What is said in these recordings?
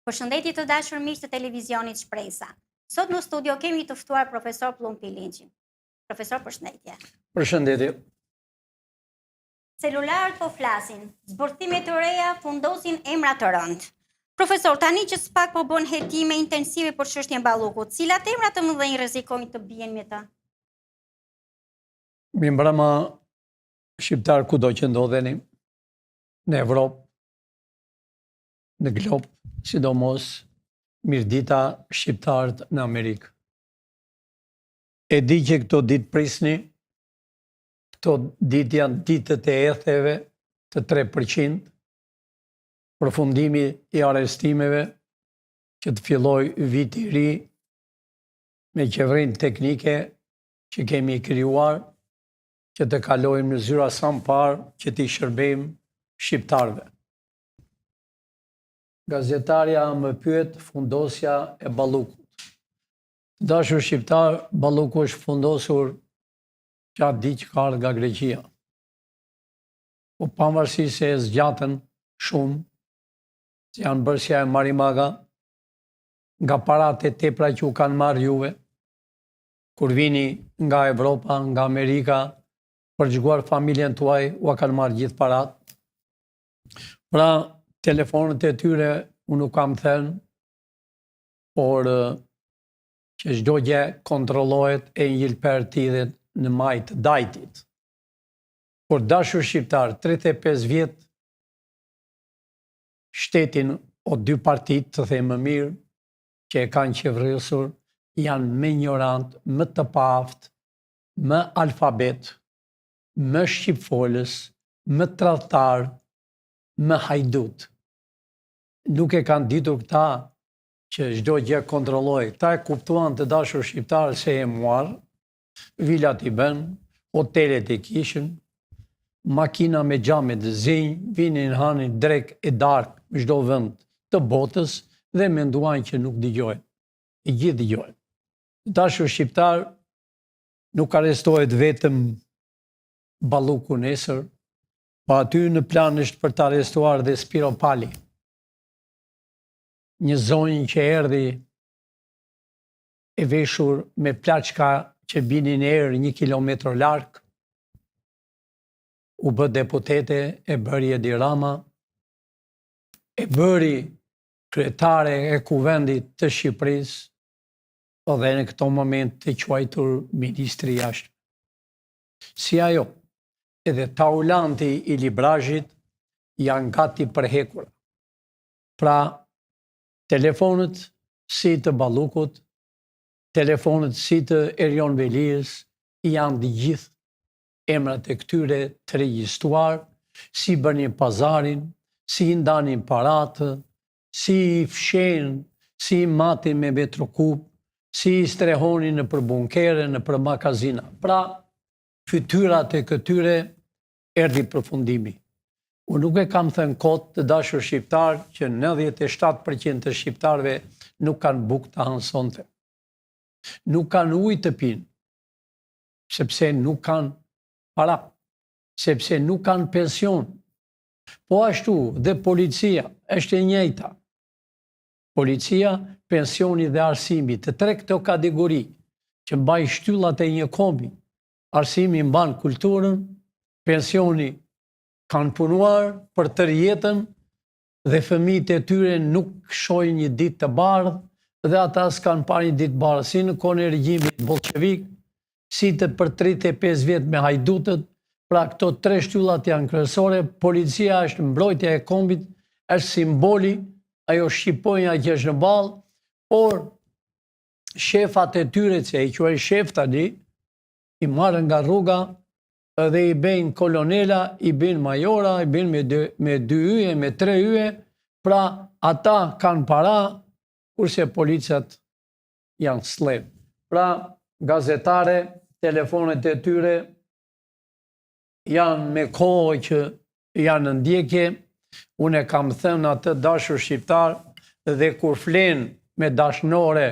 Përshëndetje të dashur miq të televizionit Shpresa. Sot në studio kemi të ftuar profesor Plumpi Linçin. Profesor, përshëndetje. Përshëndetje. Celularët po flasin, zbërthimet të reja fundosin emra të rëndë. Profesor, tani që s'pak po bën hetime intensive për çështjen Ballukut, cilat emra të mëdhenj rrezikojnë të bien me ta? Mi mbrëma shqiptar kudo që ndodheni, në Evropë, në globë, sidomos mirëdita shqiptarët në Amerikë. E di që këto ditë prisni, këto ditë janë ditët e etheve të 3%, përfundimi i arrestimeve që të filloj viti i ri me qeverinë teknike që kemi krijuar, që të kalojmë në zyra sa më parë që t'i shërbejmë shqiptarëve. Gazetarja më pyet fundosja e Ballukut. Dashur shqiptar, Balluku është fundosur gjatë diçka nga Greqia. Po pavarësisht se e zgjatën shumë, që janë bërë si e Marimaga, nga paratë e tepra që u kanë marrë juve, kur vini nga Evropa, nga Amerika, për zgjuar familjen tuaj, u kanë marrë gjithë paratë. Pra, telefonët e tyre unë nuk kam thënë, por që çdo gjë kontrollohet e njëlper tidhet në majtë dajtit. Por dashur shqiptar, 35 vjet shtetin o dy partit, të them më mirë, që e kanë qeverisur, janë më ignorant, më të paaft, më alfabet, më shqipfolës, më tradhtar, më hajdut. Nuk e kanë ditur këta që çdo gjë kontrolloj. Këta e kuptuan të dashur shqiptarë se e muar, vilat i bën, hotelet e kishin, makina me xhame të zinj, vinin hanin drek e dark në çdo vend të botës dhe menduan që nuk dëgjojnë. E gjithë dëgjojnë. Dashur shqiptar, nuk arrestohet vetëm Balluku nesër, pa aty në plan është për të arrestuar dhe Spiro Pali. Një zonjë që erdhi e veshur me plaçka që binin në erë 1 kilometër larg, u bë deputete, e bëri Edi Rama, e bëri kryetare e kuvendit të Shqipërisë, dhe në këto moment të quajtur ministri i jashtëm. Si ajo, edhe taulanti i librazhit janë gati për hekura. Pra, telefonët si të Ballukut, telefonët si të Erion Veliës, janë të gjithë emrat e këtyre të regjistruar, si bënin pazarin, si i ndanin paratë, si i fshenë, si i matin me metrokub, si i strehonin në për bunkere, në për makazina. Pra, fytyrat e këtyre erdhi përfundimi. Unë nuk e kam thënë kot të dashur shqiptar që 97% të shqiptarve nuk kanë bukë të hansonte. Nuk kanë ujë të pinë, sepse nuk kanë para, sepse nuk kanë pension. Po ashtu dhe policia është e njëjta. Policia, pensioni dhe arsimi, të tre këto kategori që mbaj shtyllat e një kombi, arsimi mban kulturën, pensioni kanë punuar për tërë jetën dhe fëmijët e tyre nuk shohin një ditë të bardhë dhe ata s'kanë parë një ditë bardhë, si në kohën e regjimit bolshevik, si të për 35 vjet me hajdutët. Pra këto tre shtyllat janë kryesore. Policia është mbrojtja e kombit, është simboli, ajo shqiponja që është në ballë, por shefat e tyre që i quajnë shef tani, i marrën nga rruga dhe i bëjnë kolonela, i bëjnë majora, i bëjnë me 2 yje, me 3 yje. Pra ata kanë para, kurse policat janë slep. Pra gazetare, telefonet e tyre janë me kohë që janë në ndjekje. Unë e kam thënë atë dashur shqiptar, dhe kur flenë me dashnore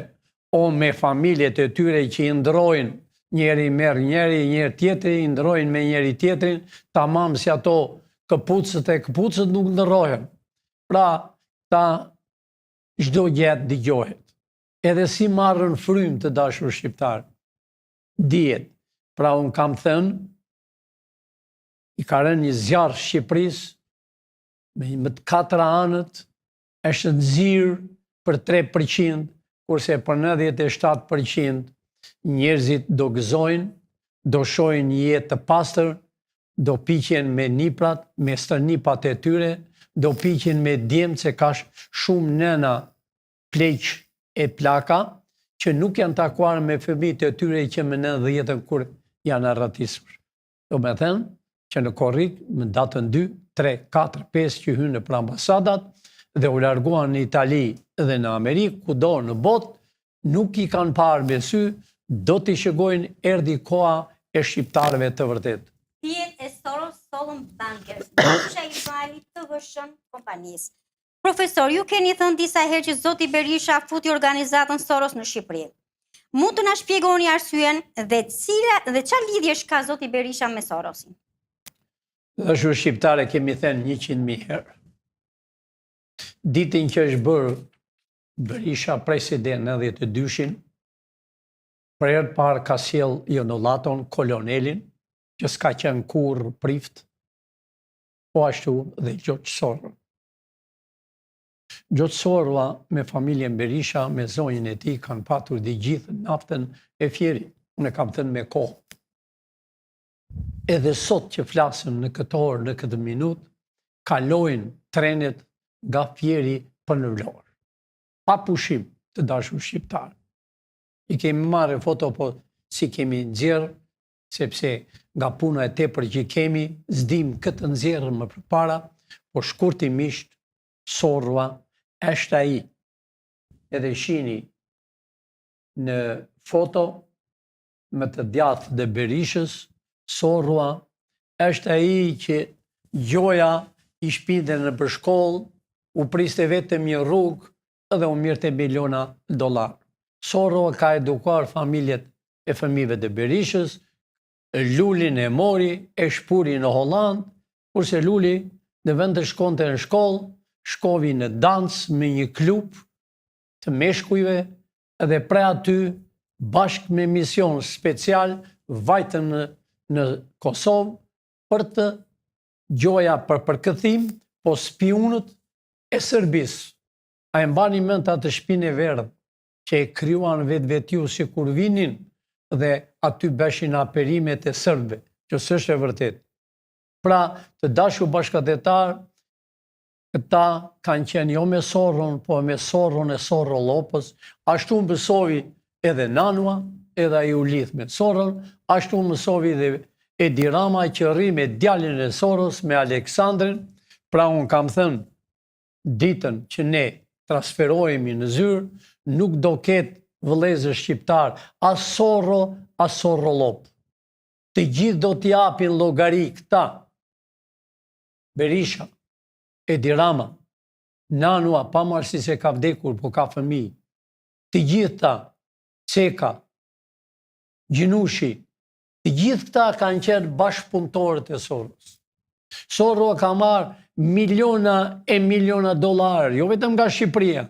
o me familjet e tyre që i ndrojnë, njeri merr njeri tjetri, i ndrojnë me njeri tjetrin, tamam si ato këpucët nuk ndrohen. Pra, ta çdo gjë dëgjohet. Edhe si marrën frymë të dashur shqiptar, dihet. Pra unë kam thënë, i ka rënë një zjarr Shqipërisë me të 4 anët, është nxirr për 3%, kurse për 97% njerëzit do gëzojnë, do shohin një jetë të pastër, do piqen me niprat, me stërnipat e tyre, do piqen me djemt se ka shumë nëna pleq e plaka që nuk janë takuar me fëmijët e tyre që më 90 kur janë arratisur. Do me thënë që në korrik, në datën 2, 3, 4, 5 që hynë në për ambasadat dhe u larguan në Itali dhe në Amerikë, kudo në botë, nuk i kanë parë me sy, do t'i shëgojnë erdhi koha e shqiptarëve të vërtet. Tiet e Soros Solon Bankers, bësha i valit të vëshën kompanisë. Profesor, ju keni thënë disa herë që zoti Berisha futi organizatën Soros në Shqipëri. Mund të na shpjegoni arsyen dhe çfarë lidhjesh ka zoti Berisha me Sorosin? Dashur shqiptare, kemi thënë 100.000 herë. Ditën që është bërë Berisha president 92-shin, për herë parë ka sjell Jonolaton, kolonelin, që s'ka qenë kurrë prift, po ashtu dhe Gjoç Sorrë. Gjoç Sorrë me familjen Berisha, me zonjën e tij, kanë patur dhe gjithë naftën e Fierit. Unë kam thënë me kohë. Edhe sot që flasëm në këtë orë, në këtë minutë, kalojnë trenet nga Fieri për në Vlorë. Pa pushim të dashur shqiptarë. I kemi marrë foto, po si kemi nxjerrë, sepse nga puna e tepër që kemi, s'dim këtë nxjerrën më përpara, po shkurtimisht Sorrua është ai. Edhe shihni në foto me të djathtë dhe Berishës, Sorrua është ai që gjoja i shpinte në për shkollë, u priste vetëm një rrugë dhe u mirte miliona dollar. Sorrua ka edukuar familjet e fëmijëve të Berishës, Lulin e mori, e shpuri në Holland, kurse Luli në vend të shkonte në shkollë, shkovi në dans me një klub të meshkujve dhe pre aty bashkë me mision special vajtën në Kosovë për të gjoja për përkëthim, po spionët e Serbisë. A e mbani mend atë shtëpinë e verdhë që e krijuan vetë si kur vinin dhe aty beshin aperimet e serbëve, që s'është e vërtet. Pra, të dashur bashkëtetar, këta kanë qenë jo me Sorron, po me Sorron e Sorrollopës, ashtu mësovi edhe Nanua, edhe ai u lidh me Sorron, ashtu mësovi dhe Edi Rama që rri me djalin e Soros, me Aleksandrin. Pra unë kam thënë, ditën që ne transferohemi në zyrë, nuk do ketë vëllezër shqiptar, as Sorro, as Sorrollop. Të gjithë do t'i japin llogari këta. Berisha, Edi Rama, Nanua, pavarësisht se ka vdekur, po ka fëmijë. Të gjithë ta, Ceka, Gjinushi, të gjithë këta kanë qenë bashkëpunëtorët e Soros. Sorro ka marrë miliona e miliona dollarë, jo vetëm nga Shqipëria,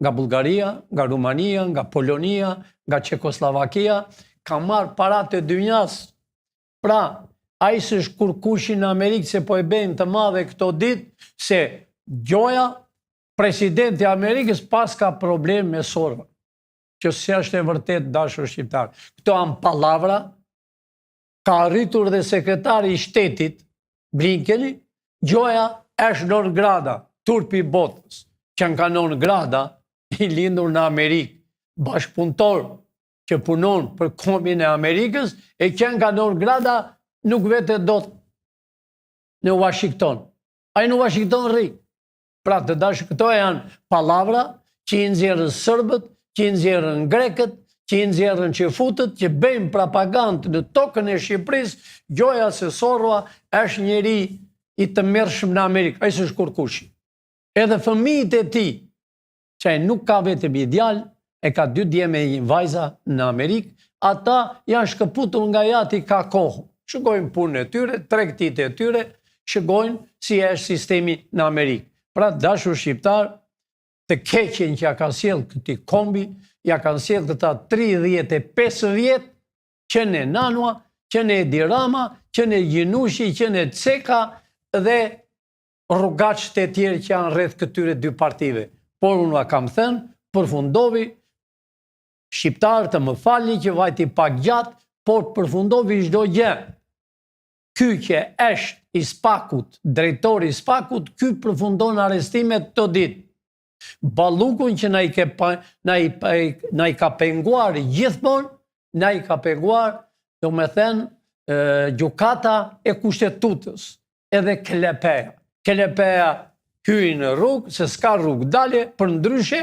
nga Bullgaria, nga Rumania, nga Polonia, nga Çekoslovakia, ka marrë paratë e dynjas. Pra, ai s'është kurkushi në Amerikë se po e bëjnë të madhe këto ditë, se gjoja presidenti i Amerikës pas ka problem me Sorro, që s'është e vërtet dashur shqiptar. Këto janë pallavra. Ka arritur dhe sekretari i shtetit, Blinkeni, gjoja është non grata, turpi i botës, që në kanon grada, i lindur në Amerikë, bashkëpunëtor që punon për kombin e Amerikës, e që në kanon grada nuk vete dot në Washington. A i në Washington rri. Pra të dashur, këto janë pallavra që i nxjerrën serbët, që i nxjerrën grekët, që i nxjerrën që futët, që bëjmë propagandë në tokën e Shqipërisë, gjoja se Sorrua është njeri i të mërshëm në Amerikë, ai s'është kurkushi. Edhe fëmijët e tij, që nuk ka vetëm një djalë, e ka 2 djeme e një vajza në Amerikë, ata janë shkëputur nga jati ka kohë. Shikojnë punën e tyre, tregtitë e tyre, shikojnë si është sistemi në Amerikë. Pra, dashur shqiptar, të keqen që ja ka sjell këti kombi, ja kanë sjell këta 35 vjet, që në Nanua, që në Edi Rama, që në Gjinushi, që në Ceka dhe rrugaqët e tjerë që janë rreth këtyre dy partive. Por unë kam thënë, përfundovi, shqiptarë të më falni që vajti pak gjatë, por përfundovi çdo gjë. Ky që është i Spakut, drejtori i Spakut, ky përfundon arrestimet të ditë. Ballukun që na i ka penguar gjithmonë, na i ka penguar, do me thënë, gjykata e kushtetutës, edhe Kelepeja. Kelepeja hyj në rrugë, se s'ka rrugë dalje, për ndryshe,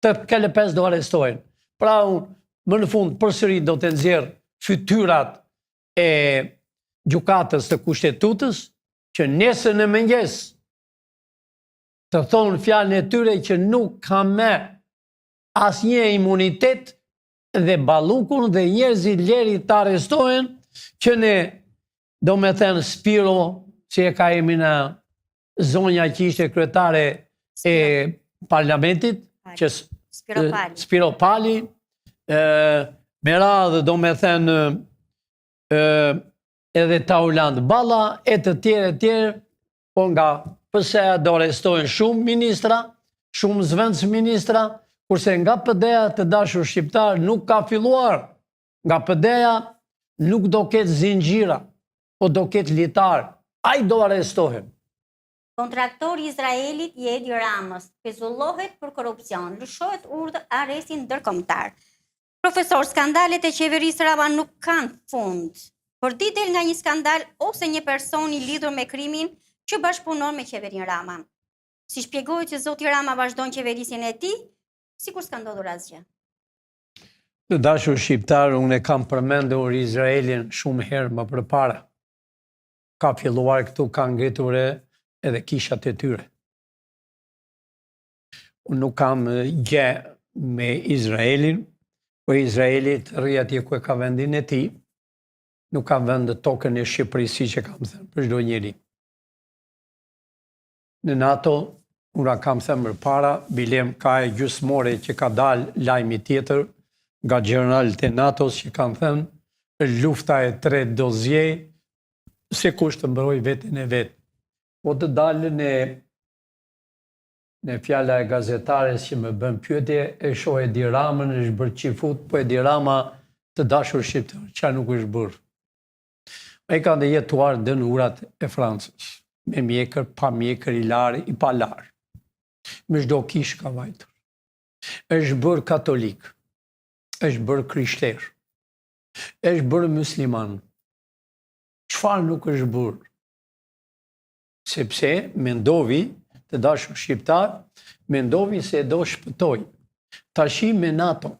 të Kelepes do arrestojnë. Pra unë, më në fund, përsëri do të nxjerr fytyrat e gjykatës të kushtetutës, që nesër në mëngjes të thonë fjalën e tyre që nuk ka me asnjë imunitet dhe Ballukun dhe njerëzit leri të arrestohen, që ne, do me thënë Spiro, që e ka emrin zonja që ishte kryetare e parlamentit, që Spiro Pali, me radhë, do me thënë, edhe Tauland Balla, e të tjerë, po nga pëse do arrestojnë shumë ministra, shumë zëvendës ministra, kurse nga PD-ja të dashur shqiptar nuk ka filluar. Nga PD-ja nuk do ketë zinxhira, po do ketë litar. Ai do arrestohen. Kontraktori Izraelit i Edi Ramës pezullohet për korupcion, lëshohet urdhër arresti ndërkombëtar. Profesor, skandalet e qeverisë Rama nuk kanë fund. Por del nga një skandal ose një person i lidhur me krimin që bashkëpunon me qeverinë Rama. Si shpjegohet që zoti Rama vazhdon qeverisjen e tij, sikur s'ka ndodhur asgjë. Të dashur shqiptar, unë e kam përmendur Izraelin shumë herë më përpara. Ka filluar këtu, ka ngritur edhe kishat e tyre. Unë nuk kam gjë me Izraelin, po Izraeli të rri atje ku e ka vendin e tij, nuk ka vend tokën e Shqipërisë, si që kam thënë për çdo njeri. Në NATO, unë kam thënë më para, bilem ka e gjysmore që ka dalë lajmi tjetër nga gjeneralët e NATO-s që kanë thënë lufta e tretë do zgjej, se kush të mbrojë veten e vet. Po të dalën në fjala e gazetares që më bën pyetje, e shoh Edi Ramën, është bërë qifut, po Edi Rama të dashur shqiptar, çfarë nuk është bërë. Ai ka dhe jetuar dënurat e Francës, me mjekër, pa mjekër, i larë, i pa larë. Me çdo kish ka vajtur. Është bërë katolik, është bërë krishter, është bërë musliman. Çfarë nuk është bërë? Sepse mendovi, të dashur shqiptar, mendovi se do shpëtoj. Tashi me NATO.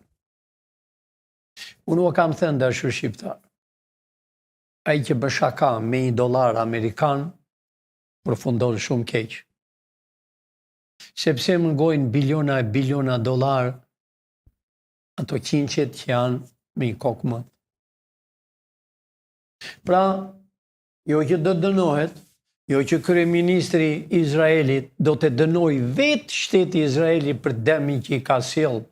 Unë kam thënë, dashur shqiptar, ai që bë shaka me $1 amerikan, përfundon shumë keq. Sepse mëngojnë biliona e biliona dollar ato qinqet që janë me një kokë më. Pra, jo që do dënohet, jo që kryeministri i Izraelit do të dënoj vetë shteti Izraeli për dëmin që i ka sjell,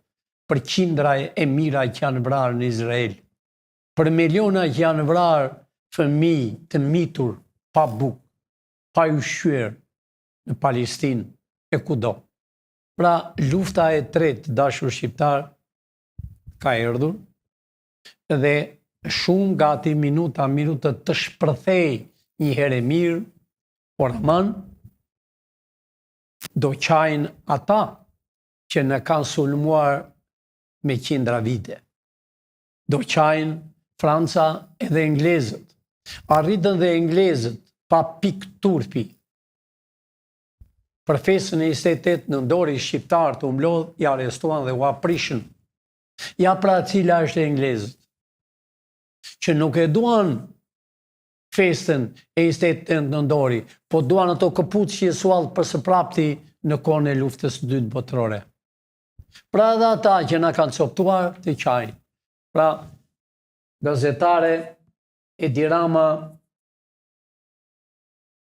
për qindra e mira që janë vrarë në Izrael, për miliona që janë vrarë fëmijë të mitur, pa bukë, pa ushqyer në Palestinë e kudo. Pra, lufta e tretë, dashur shqiptar, ka erdhur dhe shumë gati minuta të shpërthej një herë e mirë, por aman do qajnë ata që në kanë sulmuar me qindra vite. Do qajnë Franca edhe englezët. Arritën dhe englezët pa pik turpi. Për festën e 28 nëntori shqiptar të umblodh, i arrestuan dhe u aprishën. Ja pra cila është e englezët, që nuk e duan festën e 28 nëndori, po duan ato këpucë që jesual për së prapti në kohën e luftës së dytë botërore. Pra edhe ata që na kanë coptuar të qajnë. Pra, gazetare Edi Rama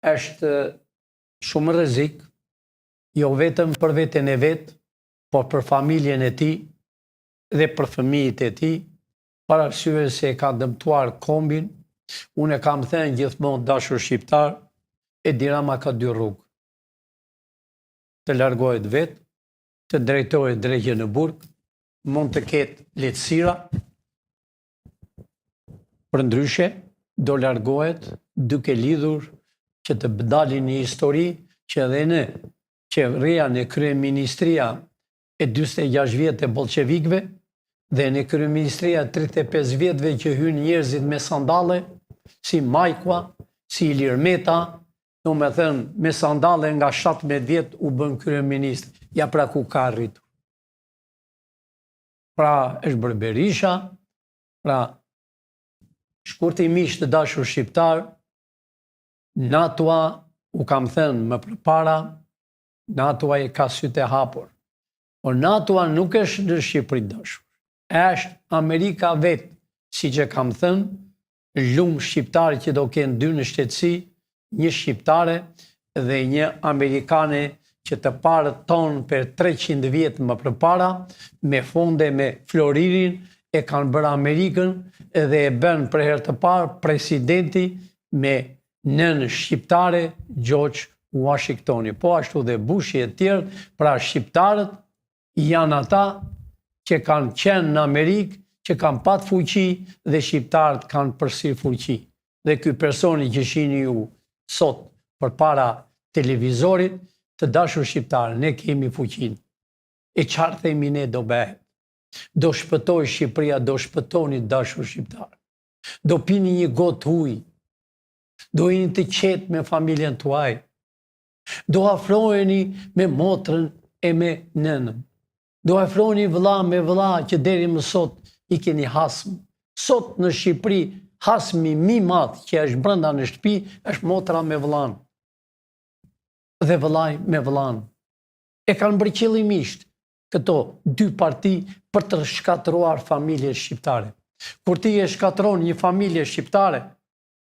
është shumë rrezik, jo vetëm për veten e vet, por për familjen e tij dhe për fëmijët e tij, për arsye se e ka dëmtuar kombin. Unë e kam thënë gjithmonë, dashur shqiptar, Edi Rama ka dy rrugë. Të largohet vetë, të drejtohet drejtje në burg, mund të ketë lehtësira, përndryshe do largohet duke lidhur që të dalin një histori që edhe në qeveria në kryeministria e 46 vjetë e bolshevikëve dhe në kryeministria 35 vjetëve që hyn njerëzit me sandale, si Majkua, si Ilir Meta, do me thënë me sandale nga 17 vjetë u bën kryeminist. Ja pra ku ka arritur. Pra është bërë Berisha, pra shkurtimisht të dashur shqiptar, NATO-a, u kam thënë më përpara, NATO-a i ka sytë e hapur. Por NATO-a nuk është në Shqipëri dashur. Është Amerika vetë, si që kam thënë, lumë shqiptare që do kenë dy në shtetësi, një shqiptare dhe një amerikane që të parët tonë për 300 vjetë më përpara, me fonde me Floririn, e kanë bërë Amerikën dhe e bën për herë të parë presidenti me nën shqiptare George Washingtoni. Po ashtu dhe Bushi e tjerë, pra shqiptarët janë ata që kanë qenë në Amerikë, që kanë pat fuqi dhe shqiptarët kanë përsëri fuqi. Dhe ky personi që shihni ju sot përpara televizorit, të dashur shqiptarë, ne kemi fuqinë. E çfarë themi ne do bëhet? Do shpëtoj Shqipëria, do shpëtoni dashur shqiptarë. Do pini një gotë ujë. Do jeni të qetë me familjen tuaj. Do afroheni me motrën e me nënën. Do afroheni vëlla me vëlla që deri më sot i keni hasmë. Sot në Shqipëri, hasmi mi madh që është brenda në shtëpi, është motra me vëllan. Dhe vëllai me vëllan. E kanë bërë qëllimisht këto dy parti për të shkatëruar familje shqiptare. Kur ti e shkatëron një familje shqiptare,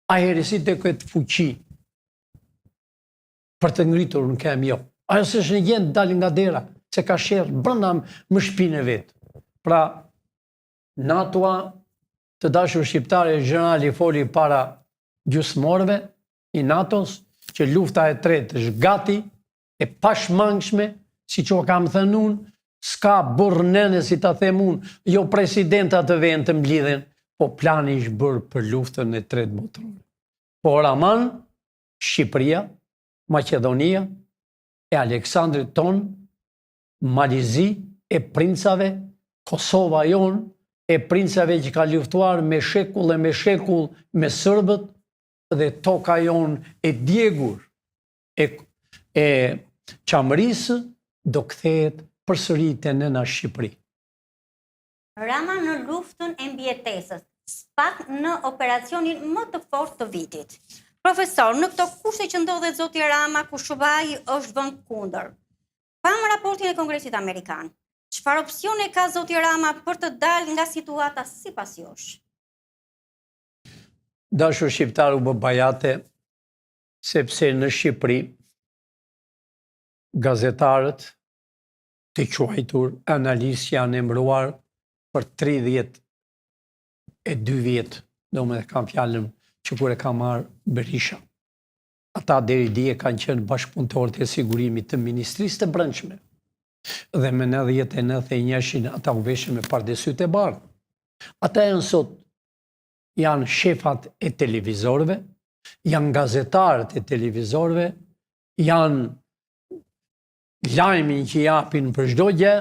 a herësi të këtë fuqi për të ngritur në kem jo. Ajo se është në gjendë dalë nga dera, se ka sherë brenda më shpinë e vetë. Pra, NATO-a, të dashur shqiptare, generali foli para gjysmorëve i NATO-s, që lufta e tretë është gati, e pashmangshme, si që kam thënë unë, s'ka burr nene, si ta them unë, jo presidenta të vend të mblidhen, po plani ishtë bërë për luftën e tretë botërore. Por aman, Shqipëria, Maqedonia, e Aleksandrit ton, Malizi, e princave, Kosova jon, e princave që ka luftuar me shekull me sërbët, dhe toka jon e djegur e qamërisë do kthehet përsëri te nëna Shqipëri. Rama në luftën e mbijetesës, SPAK në operacionin më të fortë të vitit. Profesor, në këto kushte që ndodhet zoti Rama, ku Shubai është vënë kundër. Pam raportin e Kongresit Amerikan. Çfarë opsione ka zoti Rama për të dalë nga situata sipas jush? Dashur shqiptar, u bë bajate, sepse në Shqipëri gazetarët të quajtur analistë janë emëruar për 32 vjetë, do me kam fjallën që kur e ka marrë Berisha. Ata deri dje kanë qenë bashkëpunëtorët e sigurimit të Ministrisë të Brendshme. Dhe me 99 ata u veshën me pardesyt e bardhë. Ata janë sot janë shefat e televizorëve, janë gazetarët e televizorëve, janë lajmin që japin për çdo gjë,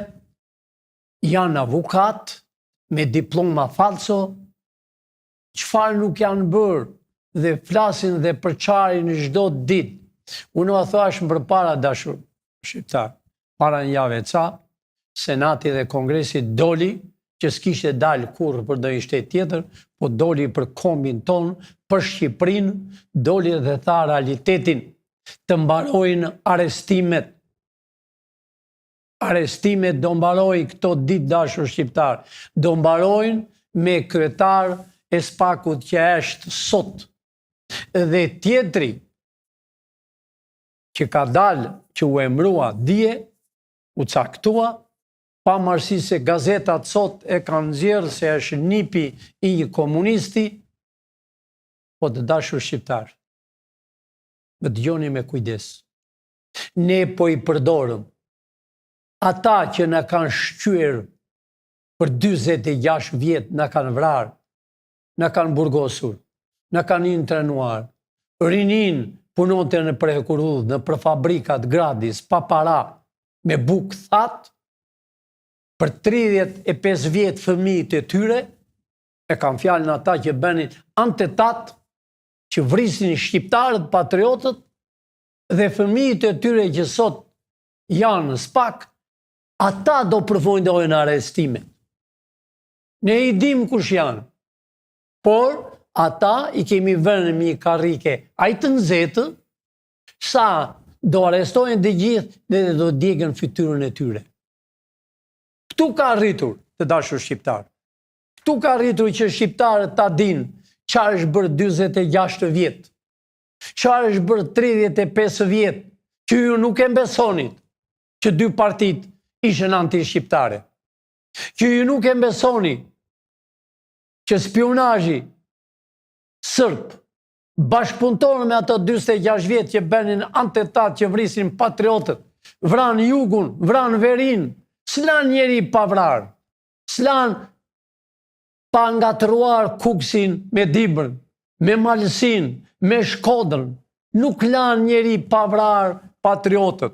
janë avukat me diploma falso, çfarë nuk janë bërë dhe flasin dhe përçarin çdo ditë. Unë a thash më përpara, dashur shqiptar, para një jave ca, Senati dhe Kongresi doli që s'kishte dalë kurrë për ndonjë shtet tjetër, po doli për kombin ton, për Shqipërinë, doli dhe tha realitetin, të mbarojnë arestimet. Arestimet do mbarojnë këto ditë, dashur shqiptar, do mbarojnë me kryetar e SPAK-ut që është sot. Dhe tjetri, që ka dalë, që u emrua dje, u caktua, pa marrësi se gazetat sot e kanë nxjerrë se është nipi i një komunisti, po të dashur shqiptar. Më dëgjoni me kujdes. Ne po i përdorëm ata që na kanë shqyer për 46 vjet, na kanë vrarë, na kanë burgosur, na kanë intrenuar, rinin punonte në prekurudh, në për fabrikat gradis, pa para, me buk thatë, për 35 vjet fëmijët e tyre, e kam fjalën ata që bënin antetat, që vrisin shqiptarët, patriotët, dhe fëmijët e tyre që sot janë spak, ata do përfundojnë arrestimet. Ne i dim kush janë, por ata i kemi vënë një karrike aq të nxehtë sa do arrestojnë të gjithë dhe do djegën fytyrën e tyre. Ktu ka arritur, të dashur shqiptar. Ktu ka arritur që shqiptarët ta dinë çfarë është bërë 46 vjet. Çfarë është bërë 35 vjet, që ju nuk e mbesonit që dy partit ishen anti-shqiptare. Që ju nuk e mbesoni që spionazhi sërb bashkëpunton me ato 46 vjet që bënin antetat, që vrisin patriotët, vran jugun, vran verin, s'lan njeri pa vrar, s'lan pa ngatruar Kuksin me Dibrën, me Malsin, me Shkodrën, nuk lan njeri pa vrar patriotët,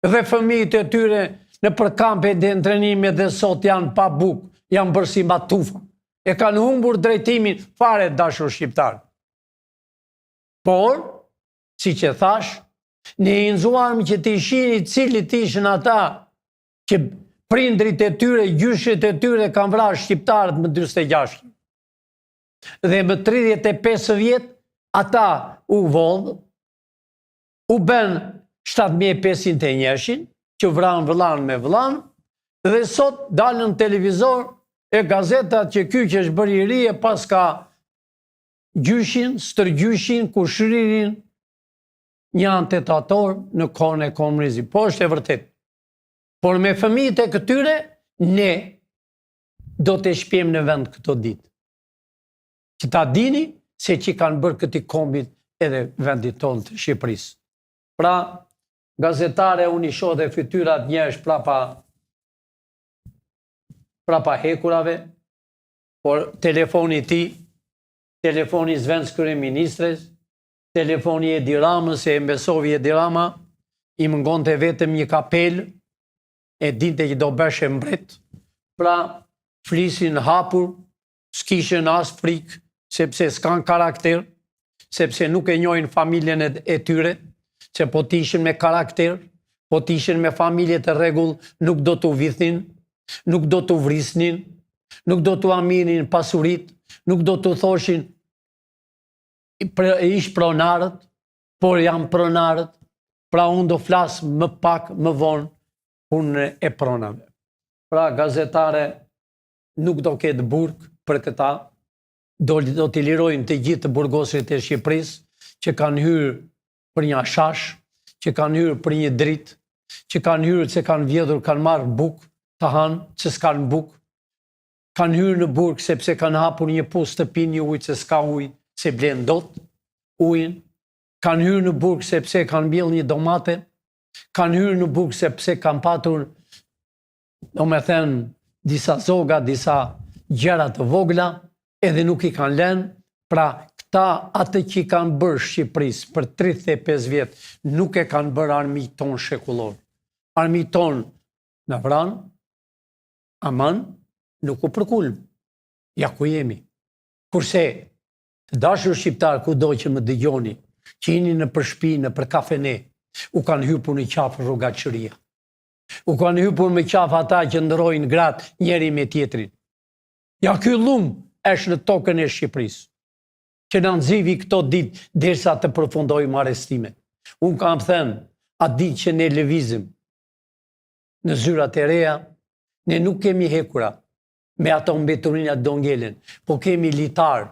dhe fëmijët e tyre në përkampe dhe ndrenime dhe sot janë pa buk, janë bërë si matufa. E kanë humbur drejtimin fare, dashur shqiptar. Por, si që thash, ne i nxuarmë që të shihni cilit ishin ata që prindrit e tyre, gjyshit e tyre kanë vrarë shqiptarët më 46. Dhe më 35 vjet, ata u vodhë, u ben 7501, që vranë vëllan me vëllan, dhe sot dalën në televizor e gazetat që ky që është bërë i ri e pas ka gjyshin, stërgjyshin, kushririn një antetator në kohën e komunizmit. Po është e vërtet. Por me fëmijët e këtyre, ne do të shpjem në vend këto ditë. Që ta dini se që kanë bërë këti kombit edhe vendit tonë të Shqipërisë. Pra, gazetare, unë i shoh dhe fytyrat njerësh prapa hekurave, por telefoni ti, telefoni zvenc kryeministres, telefoni Edi Ramës, e mbesovi Edi Rama, i mëngonte vetëm një kapel, e dinte që do beshe mbret, pra flisin hapur, s'kishen as frikë, sepse s'kan karakter, sepse nuk e njohin familjen e tyre, që po t'ishin me karakter, po t'ishin me familje të rregull, nuk do t'u vithin, nuk do t'u vrisnin, nuk do t'u aminin pasurit, nuk do t'u thoshin ish pronarët, por jam pronarët, pra unë do flas më pak, më vonë, punën e pronave. Pra gazetare nuk do ketë burg për këta, do t'i lirojnë të gjithë të burgosit e Shqipërisë, që kanë hyrë për një shash, që kanë hyrë për një dritë, që kanë hyrë që kanë vjedhur, kanë marrë buk të hanë, që s'kanë buk, kanë hyrë në burg sepse kanë hapur një pus të pinë një ujë që s'ka ujë, se blen dot ujin, kanë hyrë në burg sepse kanë mbjell një domate, kanë hyrë në burg sepse kanë patur, do me thënë, disa zoga, disa gjëra të vogla, edhe nuk i kanë lënë, pra këta atë që i kanë bërë Shqipërisë për 35 vjet, nuk e kanë bërë armiq ton shekullor. Armiq ton në vranë, aman, nuk u përkulm. Ja ku jemi. Kurse, të dashur shqiptar, kudo që më dëgjoni, që jeni në përshpi, në për kafene, u kanë hypur në qafë rrugatshëria. U kanë hypur me qafë ata që ndërojnë gratë njeri me tjetrin. Ja ky llumë është në tokën e Shqipërisë, që në nëzivi këto ditë derisa të përfundojmë arrestimet. Unë kam thënë, atë ditë që ne lëvizim në zyrat e reja, ne nuk kemi hekura me ato mbeturinat do ngelen, po kemi litar,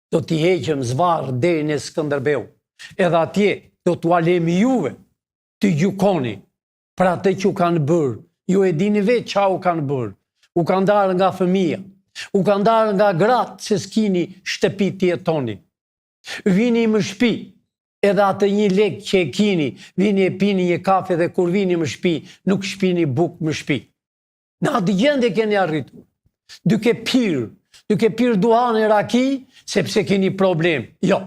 do t'i heqëm zvarë deri në Skënderbeu. Edhe atje do t'u alemi juve të gjukoni për atë që u kanë bërë. Ju e dini vetë qa u kanë bërë. U kanë darë nga fëmija. U kanë darë nga gratë se s'kini shtëpi të jetoni. Vini më shpi, edhe atë një lek që e kini, vini e pini një kafe dhe kur vini më shpi, nuk shpini buk më shpi. Në atë gjendje keni arritur. Duke pirë duhan e raki, sepse keni problem. Jo,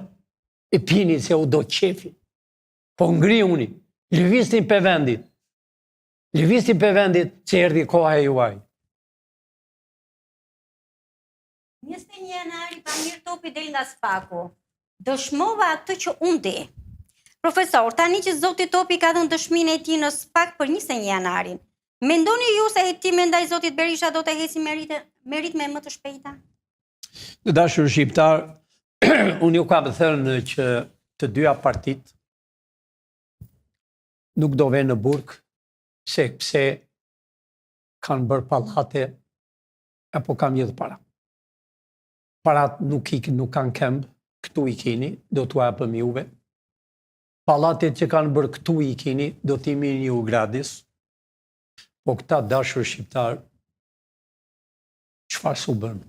e pini se u do qefi. Po ngriuni, lëvistin për vendit. Lëvistin për vendit që erdi koha e juaj. 21 janari Pamir Topi del nga Spaku. Dëshmova atë që unë di. Profesor, tani që Zoti Topi ka dhënë dëshminë e tij në Spak për 21 janarin, mendoni ju se hetimi ndaj Zotit Berisha do të heci me ritme më të shpejta? Në dashur shqiptar, unë ju kam thënë që të dyja partit nuk do vënë në burg, sepse kanë bërë pallate apo kam jetë para. Parat nuk kanë këmbë, këtu i kini, do t'u japëm juve. Pallatet që kanë bërë këtu i kini, do t'i mirë ju gradis. Po këta dashur shqiptar, çfarë s'u bën?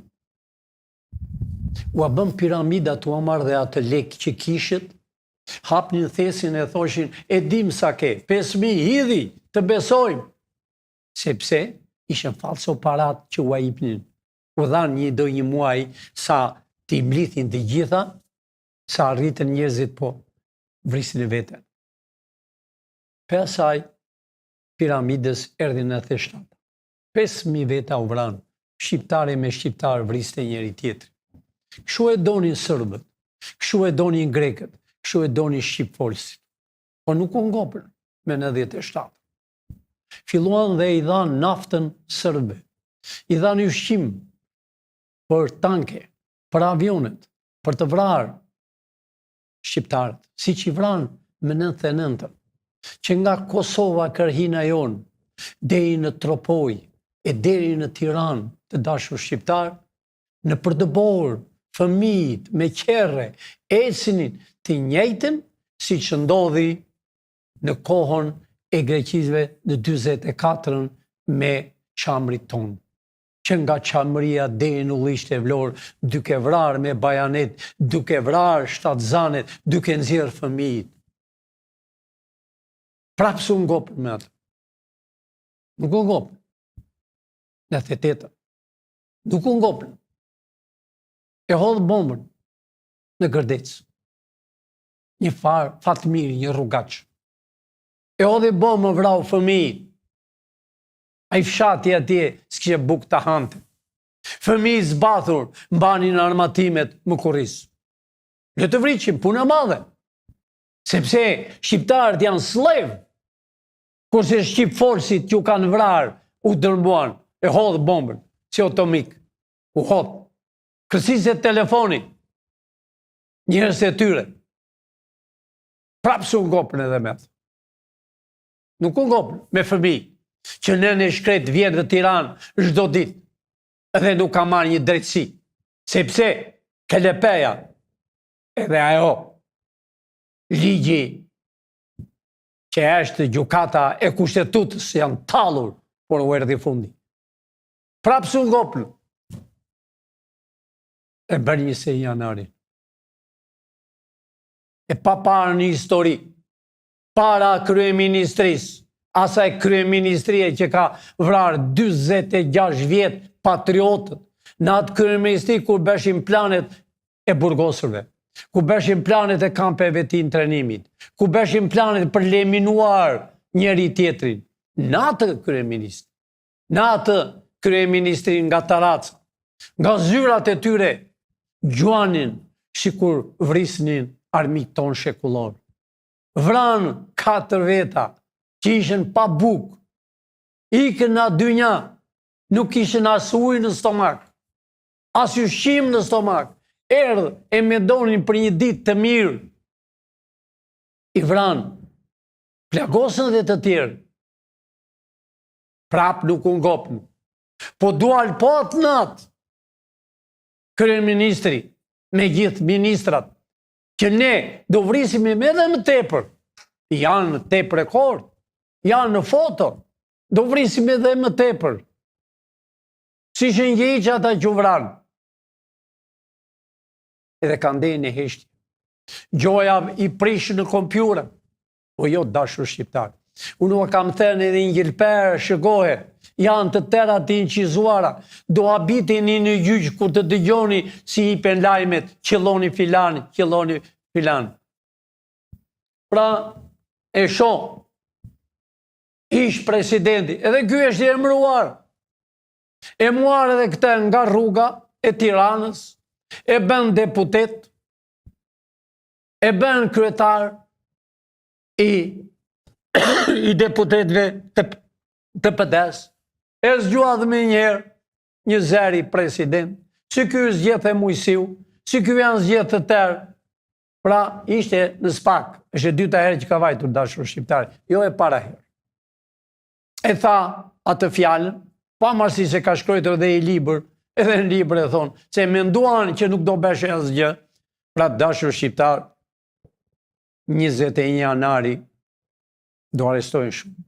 U a bën piramidat u marrë dhe atë lek që kishit, hapnin thesin e thoshin, e dim sa ke, 5.000 hidhi, të besojmë. Sepse ishen falso parat që u a ipnin. U dhanë një muaj sa t'i mblithin të gjitha, sa arritën njerëzit po vrisin e veten. Pastaj piramides erdhin në theshtat. 5.000 veta u vranë, shqiptare me shqiptar vriste njëri tjetri. Kështu e donin sërbët, kështu e donin grekët, kështu e donin shqipfolësit. Po nuk u ngopën me 97. Filluan dhe i dhanë naftën sërbëve. I dhanë ushqim për tanke, për avionet, për të vrarë shqiptarët, si që i vranë me 99-ën, që nga Kosova kërhina jonë, deri në Tropoj, e deri në Tiranë të dashur shqiptarë, në përdëbor, fëmijët, me qerre, ecinin të njëjtën, si që ndodhi në kohën e greqizve në 44-ën me qamrit tonë. Që nga qamëria deri në Ullisht e Vlorë, duke vrarë me bajanet, duke vrarë shtatzanet, duke nxjerrë fëmijët. Prapë s'u ngopën me atë. Nuk u ngopën. Në 88. Nuk u ngopën. E hodhë bombën në Gërdec. Një farë Fatmiri, një rrugaç. E hodhë bombën, vrau fëmijët. A i fshati atje s'kishe buk të hante. Fëmijë zbathur mbanin armatimet më kurris. Le të vriqim, punë e madhe. Sepse shqiptarët janë slevë. Kurse shqipfolësit që kanë vrarë, u dërmbuan, e hodhë bombën, si atomik. U hodhë. Kërësisë e telefoni. Njërës e tyre. Prapë s'u ngopën edhe me atë. Nuk u ngopën me fëmijë. Që nënë e shkret vjetë dhe Tiranë çdo ditë, edhe nuk ka marrë një drejtësi, sepse Kelepeja edhe ajo ligji që është gjykata e kushtetutës janë tallur, por u erdhi fundi. Prapë s'u ngopën. E bërë 21 janarin. E pa parë një histori, para kryeministrisë, asaj kryeministrie që ka vrarë 46 vjetë patriotët, në atë kryeministri kur bëshin planet e burgosërve, ku bëshin planet e kampeve të intrenimit, ku bëshin planet për leminuar njëri tjetrin, në atë kryeministri, në atë kryeministri nga Taraca, nga zyrat e tyre, gjuanin shikur vrisnin armik ton shekullor. Vranë 4 veta, që ishen pa buk, ikën nga dynja, nuk ishen as ujë në stomak, as ushqim në stomak, erdhë e me donin për një ditë të mirë, i vranë, plagosën dhe të tjerë, prapë nuk u ngopën, po dual po atë natë, kryeministri, me gjithë ministrat, që ne do vrisim edhe më tepër, janë tepër rekord, janë në foto, do vrisim edhe më tepër. Si që njëjqë ata gjuvran. Edhe kanë dhe në heshti. Gjoja i prish në kompjura. O jo, dashur shqiptar. Unë kam thënë edhe një gjilperë shëgohe, janë të tëra të incizuara, do habitin në gjyq kur të dëgjoni si i pen lajmet, qëlloni filan. Pra, e shoh, ish presidenti, edhe ky është i emëruar. Emëruar edhe këte nga rruga e Tiranës, e bën deputet, e bën kryetar i deputetve të PD-s, e zgjua dhe me njerë një zeri president, si ky zgjedhë e mujësiu, si ky janë zgjedhë të tërë, pra ishte në spak, është e dyta herë që ka vajtur dashur shqiptari, jo e para herë. E tha atë fjallën, pa marsi se ka shkrojtur dhe i libër, edhe në libër e thonë, se menduan që nuk do beshe asgjë, pra dashur shqiptar, 21 janari, do arrestojnë shumë.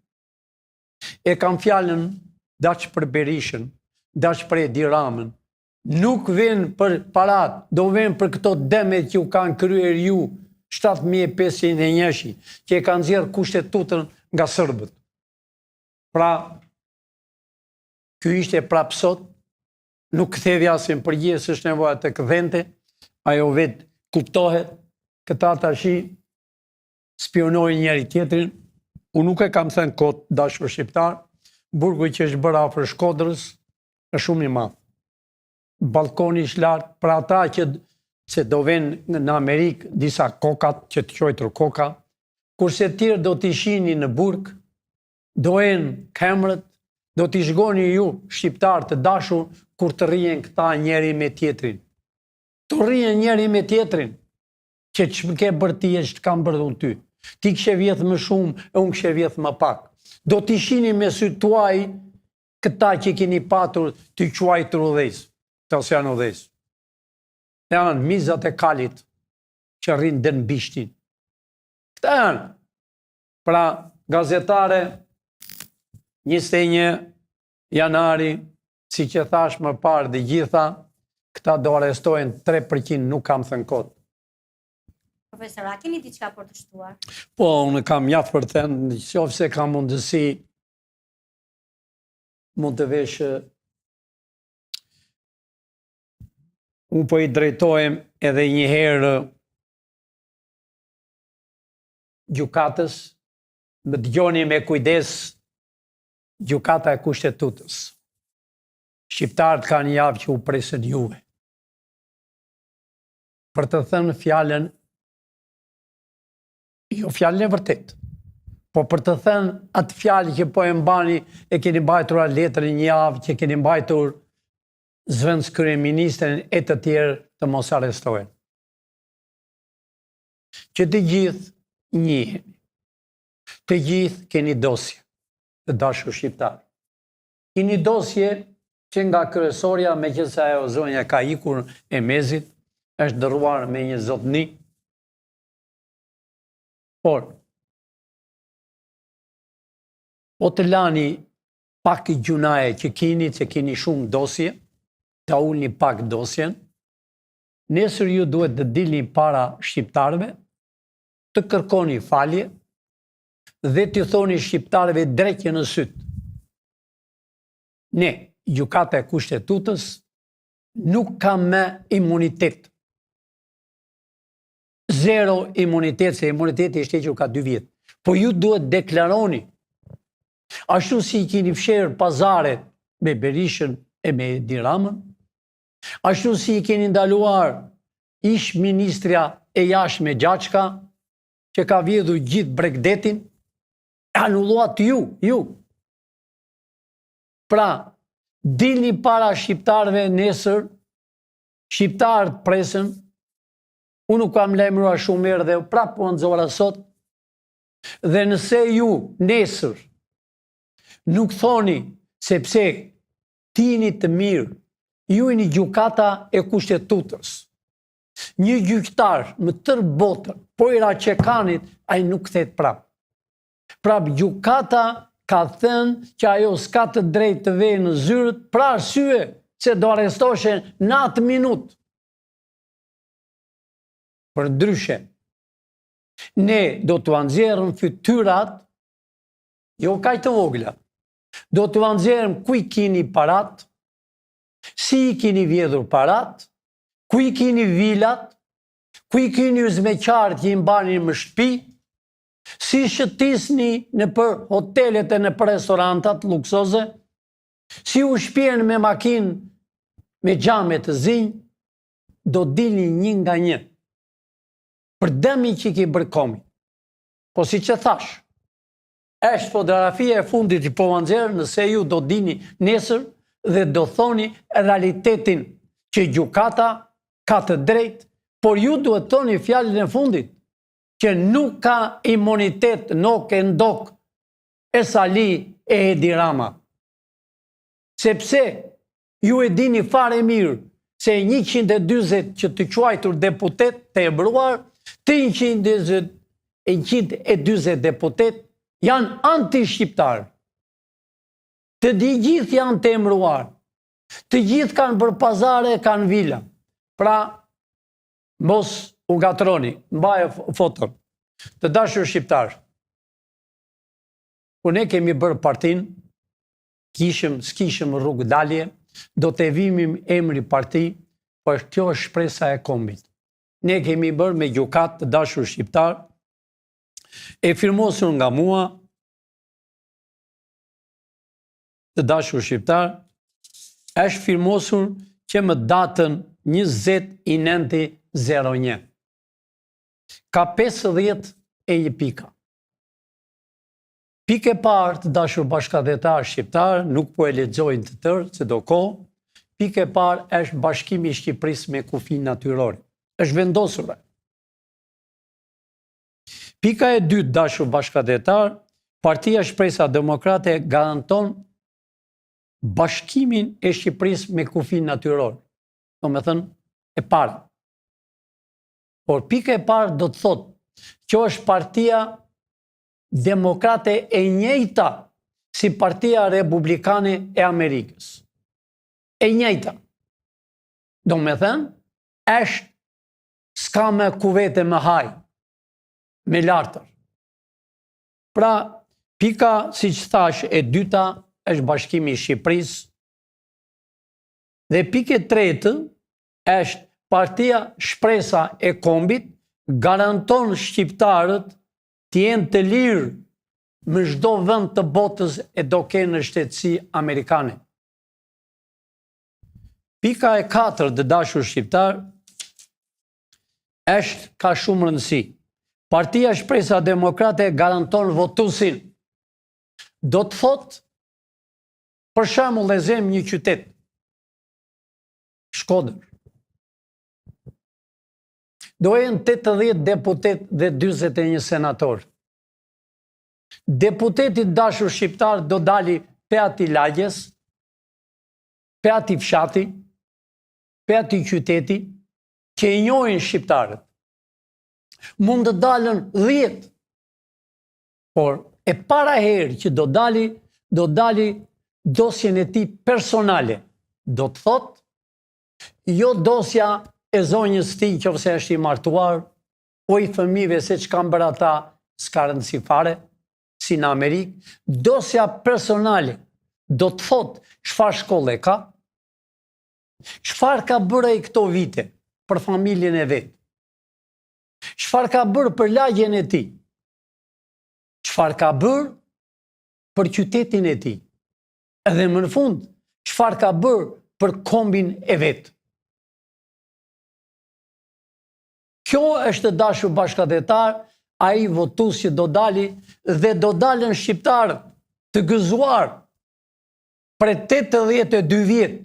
E kam fjallën daq për Berishën, daq për Edi Ramën, nuk vjen për parat, do vjen për këto demet që u kanë kryer ju, 7501, që e kanë zjerë kushtetutën nga sërbët. Pra, ky ishte prap sot, nuk kthevja asim përgjes është nevoja të këdhente, ajo vetë kuptohet, këta tashi spionojnë njëri tjetrin. Unë nuk e kam thënë kot dashur shqiptar, burgu që është bërë afër Shkodrës është shumë i madh. Balkoni është lartë, për ata që do venë në Amerikë disa kokat, që të quajtur koka, kurse tjerë do t'i shihni në burg, do enë kemrët, do t'i shgoni ju shqiptar të dashur kur të rrihen këta njeri me tjetrin. Të rrihen njeri me tjetrin, që më ke bërë ti e që të kam bërë unë ty. Ti këshe vjetë më shumë, e unë këshe vjetë më pak. Do t'i shini me sy tuaj këta që keni patur t'i quajtur udhëz, të ose janë udhëz. Janë mizat e kalit që rrinë dhe në bishtin. Këta janë. Pra, gazetare, 21 janari, si që thash më parë dhe gjitha, këta do arrestojnë 3%, nuk kam thënë kot. Profesor, a keni diçka për të shtuar? Po, unë kam jafë për thënë, në qoftë se kam mundësi, mund të veshë, unë po i drejtohem edhe një herë gjukatës, më dëgjoni me kujdes gjukata e kushtetutës. Shqiptarët ka një javë që u presën juve. Për të thënë fjallën, jo fjallën e vërtet, po për të thënë atë fjallë që po e mbani, e keni mbajtur a letrë një javë, që keni mbajtur zëvendës kryeministrin e të tjerë të mos arrestohen. Që të gjithë njiheni, të gjithë keni dosje, të dashur shqiptar. Keni dosje që nga kryesorja, me që sa ajo zonja ka ikur e mezit, është dërruar me një zotni. Por, po të lani pak i gjunaje që keni shumë dosje, ta ullni pak dosjen, nesër ju duhet të dilni para shqiptarve, të kërkoni falje, dhe të thoni shqiptarve drejtje në sytë. Ne, gjykata e kushtetutës, nuk ka me imunitet. Zero imunitet, se imuniteti ishte që ka 2 vjetë. Po ju duhet deklaroni, ashtu si keni fshirë pazare me Berishën e me Edi Ramën, ashtu si keni ndaluar ish ministrja e jashtme Gjaçka, që ka vjedhur gjithë Bregdetin, anulluat ju. Pra, dilni para shqiptarëve nesër, shqiptarët presën, unë nuk kam lajmëruar shumë herë dhe prapë po nxora sot, dhe nëse ju nesër nuk thoni sepse tini të mirë, ju jeni gjykata e kushtetutës. Një gjyqtar më tërë botën, po i Raçekanit, ai nuk kthehet prapë. Pra gjykata ka thënë që ajo s'ka të drejtë të vejë në zyrët, pra arsye se do arrestoshen në atë minutë. Për ndryshe, ne do të nxjerrëm fytyrat, jo kaq të vogla. Do të nxjerrëm ku i keni parat, si i keni vjedhur parat, ku i keni vilat, ku i keni uzmeqarët që i mbani më shtëpi, si shëtisni në për hotelet e në për restorantat luksoze, si u shpjerën me makinë me xhame të zinj, do dilni një nga një. Për dëmin që i ki bërë komi. Po si që thash, është fotografia e fundit i po nxjerr, nëse ju do dini nesër dhe do thoni realitetin që gjykata ka të drejtë, por ju duhet thoni fjalën e fundit, që nuk ka imunitet nok e ndok e Sali e Edi Rama. Sepse ju e dini fare mirë se 140 që të quajtur deputet të emëruar, 120 deputet janë anti-shqiptarë. Të gjithë janë të emëruar. Të gjithë kanë bërë pazare, kanë vila. Pra, mos u gatroni, mbaje foton. Të dashur shqiptarë, kur ne kemi bërë partin, s'kishëm rrugë dalje, do të vimim emri parti, por kjo është shpresa e kombit. Ne kemi bërë me gjykat të dashur shqiptar, e firmosur nga mua, të dashur shqiptar, është firmosur që më datën 20/9/01. Ka 50 e një pika. Pike parë të dashur bashkëdhetar shqiptar, nuk po e lexojnë të tërë, se do kohë. Pike parë është bashkimi i Shqipërisë me kufi natyrore. Është vendosur. Pika e dytë, dashur bashkëdhetar, Partia Shpresa Demokrate garanton bashkimin e Shqipërisë me kufi natyror. Do me thënë e para. Por pika e parë do të thotë që është Partia Demokrate e njëjta si Partia Republikane e Amerikës. E njëjta. Do me thënë, është s'ka me kuvete me haj, me lartër. Pra, pika, si që thash, e dyta është bashkimi i Shqipërisë. Dhe pike tretë është Partia Shpresa e Kombit garanton shqiptarët të jenë të lirë në çdo vend të botës e do kenë në shtetësi amerikane. Pika e katërt, të dashur shqiptar, është ka shumë rëndësi. Partia Shpresa Demokrate garanton votuesin. Do të thotë, për shembull, lezem një qytet, Shkodër. Do jenë 80 deputet dhe 41 senator. Deputetit dashur shqiptar do dali pe ati lagjes, pe ati fshati, pe ati qyteti, që i njohin shqiptarët. Mund të dalën 10, por e para herë që do dali dosjen e tij personale. Do të thotë, jo dosja e zonjës ti që ose është i martuar, o i fëmijëve se që kanë bërë ata s'ka rëndësi fare, si në Amerikë, dosja personale do të thotë çfarë shkolle ka, çfarë ka bërë ai këto vite për familjen e vet, çfarë ka bërë për lagjen e tij, çfarë ka bërë për qytetin e tij, edhe më në fund, çfarë ka bërë për kombin e vet. Kjo është të dashur bashkëdhetar, ai votues që do dali dhe do dalën shqiptarët të gëzuar për 82 vjet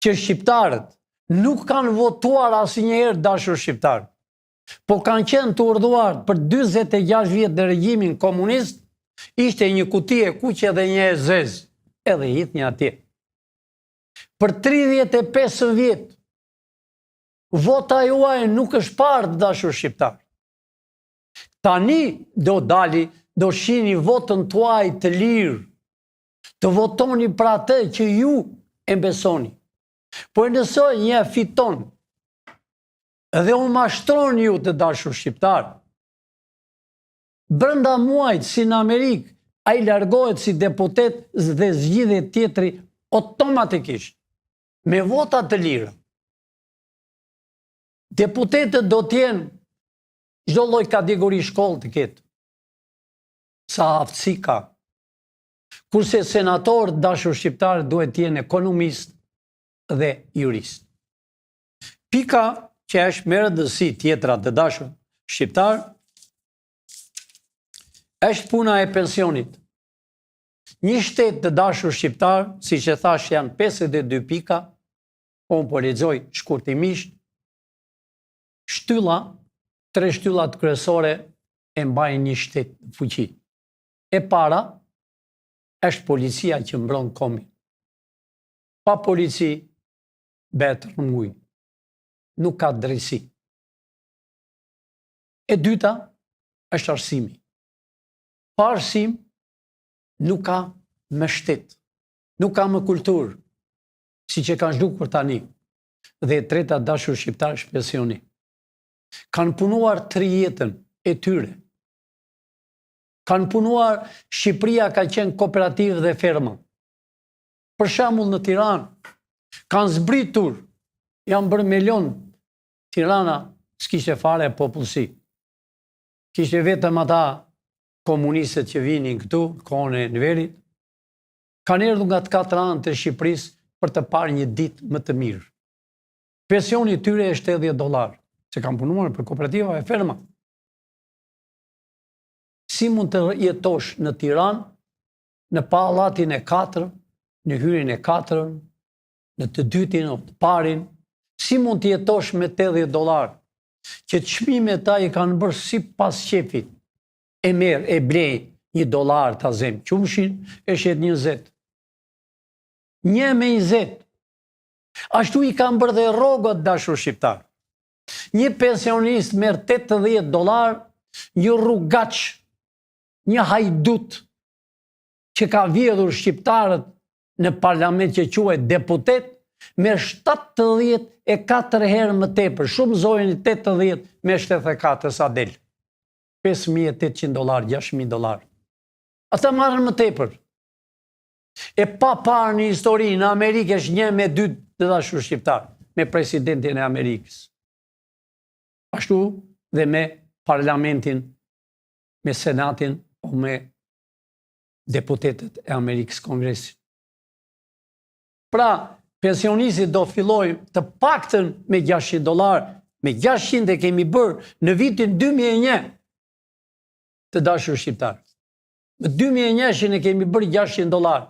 që shqiptarët nuk kanë votuar asnjëherë dashur shqiptar, po kanë qenë të urdhëruar për 46 vjet në regjimin komunist, ishte një kuti e kuqe dhe një e zezë, edhe hith një atje. Për 35 vjet vota juaj nuk është parë dashur shqiptar. Tani do dali, do shihni votën tuaj të lirë, të votoni për atë që ju e besoni. Por nëse një fiton, dhe unë mashtron ju të dashur shqiptar, brenda muajt si në Amerikë, a i largohet si deputet dhe zgjidhet tjetri automatikisht, me vota të lirë. Deputetët do t'jenë çdo lloj kategori shkollë të ketë, sa aftësi ka. Kurse senatorët dashur shqiptarë duhet t'jenë ekonomist dhe jurist. Pika që është me rëndësi tjetra të dashur shqiptar, është puna e pensionit. Një shtet të dashur shqiptar, si që thash janë 52 pika, unë po lexoj shkurtimisht, tre shtyllat kryesore e mbajnë një shtet në fuqi. E para është policia që mbron kombin. Pa polici bëhet rrëmuj, nuk ka drejtësi. E dyta është arsimi. Pa arsim nuk ka më shtet, nuk ka më kulturë, si që kanë zhdukur tani. Dhe e treta dashur shqiptar është pensioni. Kanë punuar 3 jetën e tyre. Kanë punuar, Shqipëria ka qenë kooperativë dhe ferma. Për shembull në Tiranë, kanë zbritur, janë bërë milion, Tirana s'kishte fare popullsi. Kishte vetëm ata komunistët që vinin këtu, kohën e Enverit, kanë erdhur nga të 4 anë të Shqipërisë për të parë një ditë më të mirë. Pensioni i tyre është $80, se kanë punuar për kooperativa e ferma. Si mund të jetosh në Tiranë, në pallatin e 4, në hyrin e 4, në të dytin o të parin, si mund të jetosh me $80, që çmimet ta i kanë bërë si pas qefit, e merë, e blej $1 të azem, qumshin e shet 20. 1/20. Ashtu i kanë bërë dhe rrogat dashur shqiptar. Një pensionist merë $80, një rrugaç, një hajdut që ka vjedhur shqiptarët në parlament që quhet deputet, me 74 herë më tepër, shumë zojën 80 me 74 sa del. $5.800, $6.000. Ata marrën më tepër. E pa parë një histori në Amerikë është 1/2 të dashur shqiptar, me presidentin e Amerikës. Ashtu dhe me parlamentin, me senatin, o me deputetet e Amerikës Kongresit. Pra, pensionisti do filloj të paktën me $600, me 600 e kemi bërë në vitin 2001 të dashur shqiptar. Në 2001 e kemi bërë $600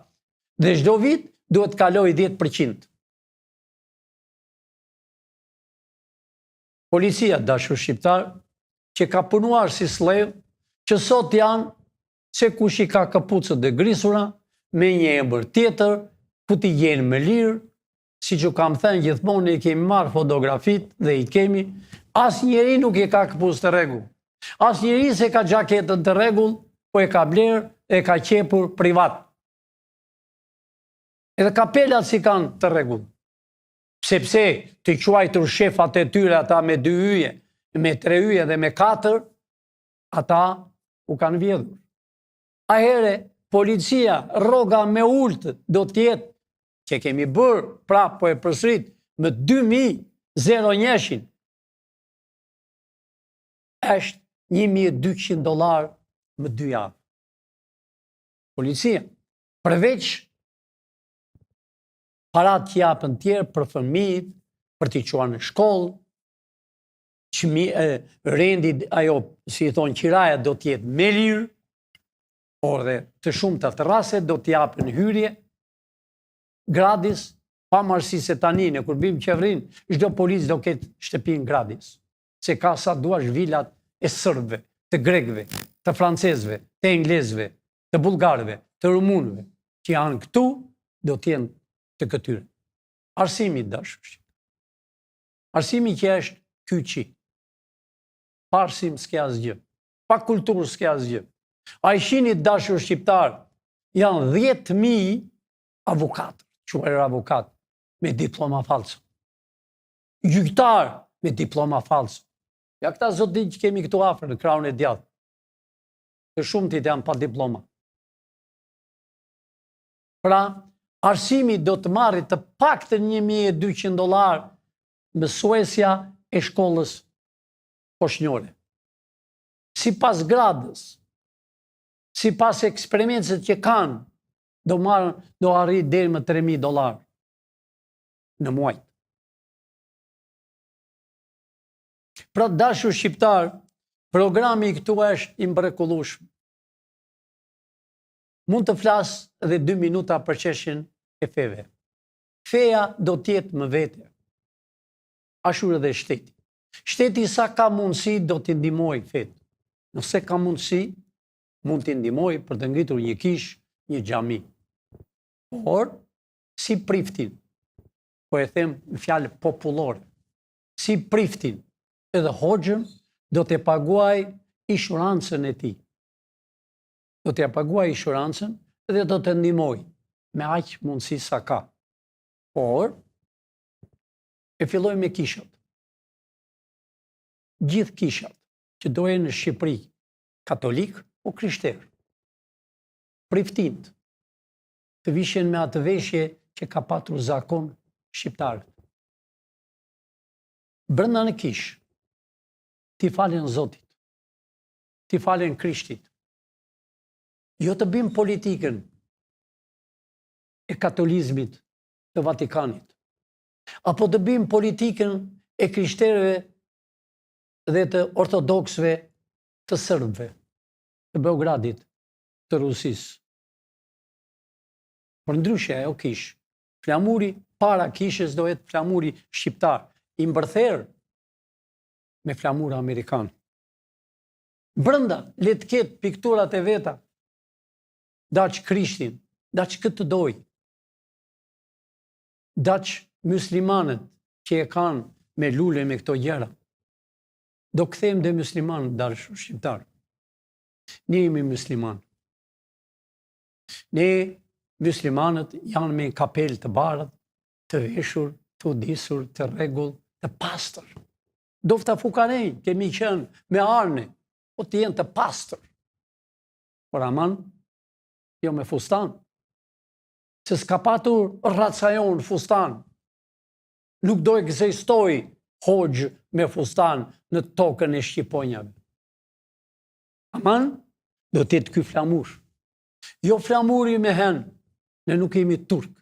dhe çdo vit duhet kaloj 10%. Policia dashur shqiptar që ka punuar si sllev, që sot janë se kush i ka kapucët dhe grisura, me një emër tjetër, ku t'i jenë më lirë, si që kam thënë gjithmonë i kemi marrë fotografit dhe i kemi, as njeri nuk i ka këpucë të rregull. As njeri se ka gjaketën të rregull, po e ka blerë e ka qepur privat. Edhe kapelat si kanë të rregull. Sepse të quajtur shefat e tyre ata me 2 yje, me 3 yje dhe me 4, ata u kanë vjedhur. Ahere, policia, rroga me ultë do tjetë, që kemi bërë, pra po e përsërit, më 2001, është $1.200 më 2 javë. Policia, përveç parat që japën tjerë për fëmijët, për t'i çuar në shkollë, rendi, ajo, si i thonë, qiraja do t'jetë me lirë, por dhe të shumta të raste do t'japën hyrje gratis, pavarësisht se tani në kur bim qeverinë, çdo polic do ketë shtëpinë gratis. Se ka sa duash vilat e serbëve, të grekëve, të francezëve, të englezëve, të bullgarëve, të rumunëve, që janë këtu, do t'jenë të këtyre. Arsimi dashur. Arsimi që është kyçi. Pa arsim s'ke asgjë. pa kulturë s'ke asgjë. A i shini dashur shqiptar, janë 10.000 avokatë, quajtur avokat, me diploma falsë. Gjyqtar me diploma falsë. Ja këta zotin që kemi këtu afër në krahun e djathtë. Të shumtit janë pa diploma. Pra, arsimi do të marrë të paktën $1.200 mësuesja e shkollës poshnjore. Si pas gradës, si pas eksperimentet që kanë, do arrit deri më $3.000 në muaj. Pra dashur shqiptar, programi këtu është i mrekullueshëm. Mund të flas edhe 2 minuta për çështjen e feve. Feja do t'jetë më vete. Ashtu edhe shteti. Shteti sa ka mundësi do t'i ndihmoj fetë. Nëse ka mundësi, mund t'i ndihmoj për të ngritur një kishë, një xhami. Por, si priftin, po e them në fjalë popullore, si priftin edhe hoxhën do t'e paguaj inshurancën e tij. Do t'ja paguaj inshurancën dhe do të ndihmoj me aq mundësi sa ka. Por, e filloj me kishat. Gjithë kishat që dojen në Shqipëri, katolik o krishterë, priftint, të vishen me atë veshje që ka patur zakon shqiptarët. Brenda në kish, ti falen Zotit, ti falen Krishtit. Jo të bim politikën e katolizmit të Vatikanit, apo të bim politikën e krishterëve dhe të ortodoksve të sërbëve, të Beogradit, të Rusisë. Por ndryshe ajo kish, flamuri para kishës do jetë flamuri shqiptar, i mbërtherë me flamur amerikan. Brenda le të ketë pikturat e veta, daq Krishtin, daq këtë doj, daq muslimanët që e kanë me lule me këto gjëra. Do kthejmë dhe muslimanët dashur shqiptar. Ne jemi musliman. Ne muslimanët janë me kapel të bardhë, të veshur, të udisur, të rregull, të pastër. Dofta fukarej, kemi qenë me arne, po të jenë të pastër. Por aman, jo me fustan. Se s'ka patur racajon fustan. Nuk do ekzistoj hoxh me fustan në tokën e Shqiponjave. Aman, do t'jetë ky flamur. Jo flamuri me hen, ne nuk jemi turk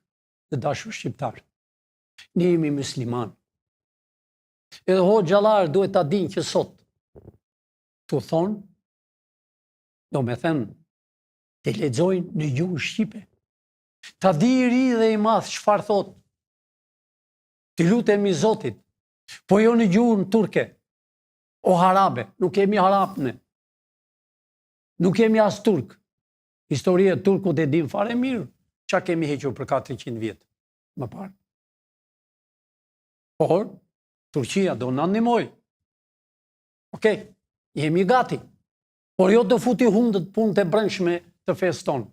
dhe dashur shqiptar. Ne jemi musliman. Edhe hoxhallar duhet ta dinë që sot tu thonë, do me thënë, të lexojnë në gjuhën shqipe. Ta di i ri dhe i madh çfarë thot. Ti lutemi Zotit, po jo në gjuhën turke o harabe, nuk kemi harap ne. Nuk kemi as turk. Historia e turkut e dim fare mirë, çka kemi hequr për 400 vjet më parë. Por Turqia do na ndihmoj. Okej, jemi gati. Por jo të futi hundët punët e brendshme të fesë tonë.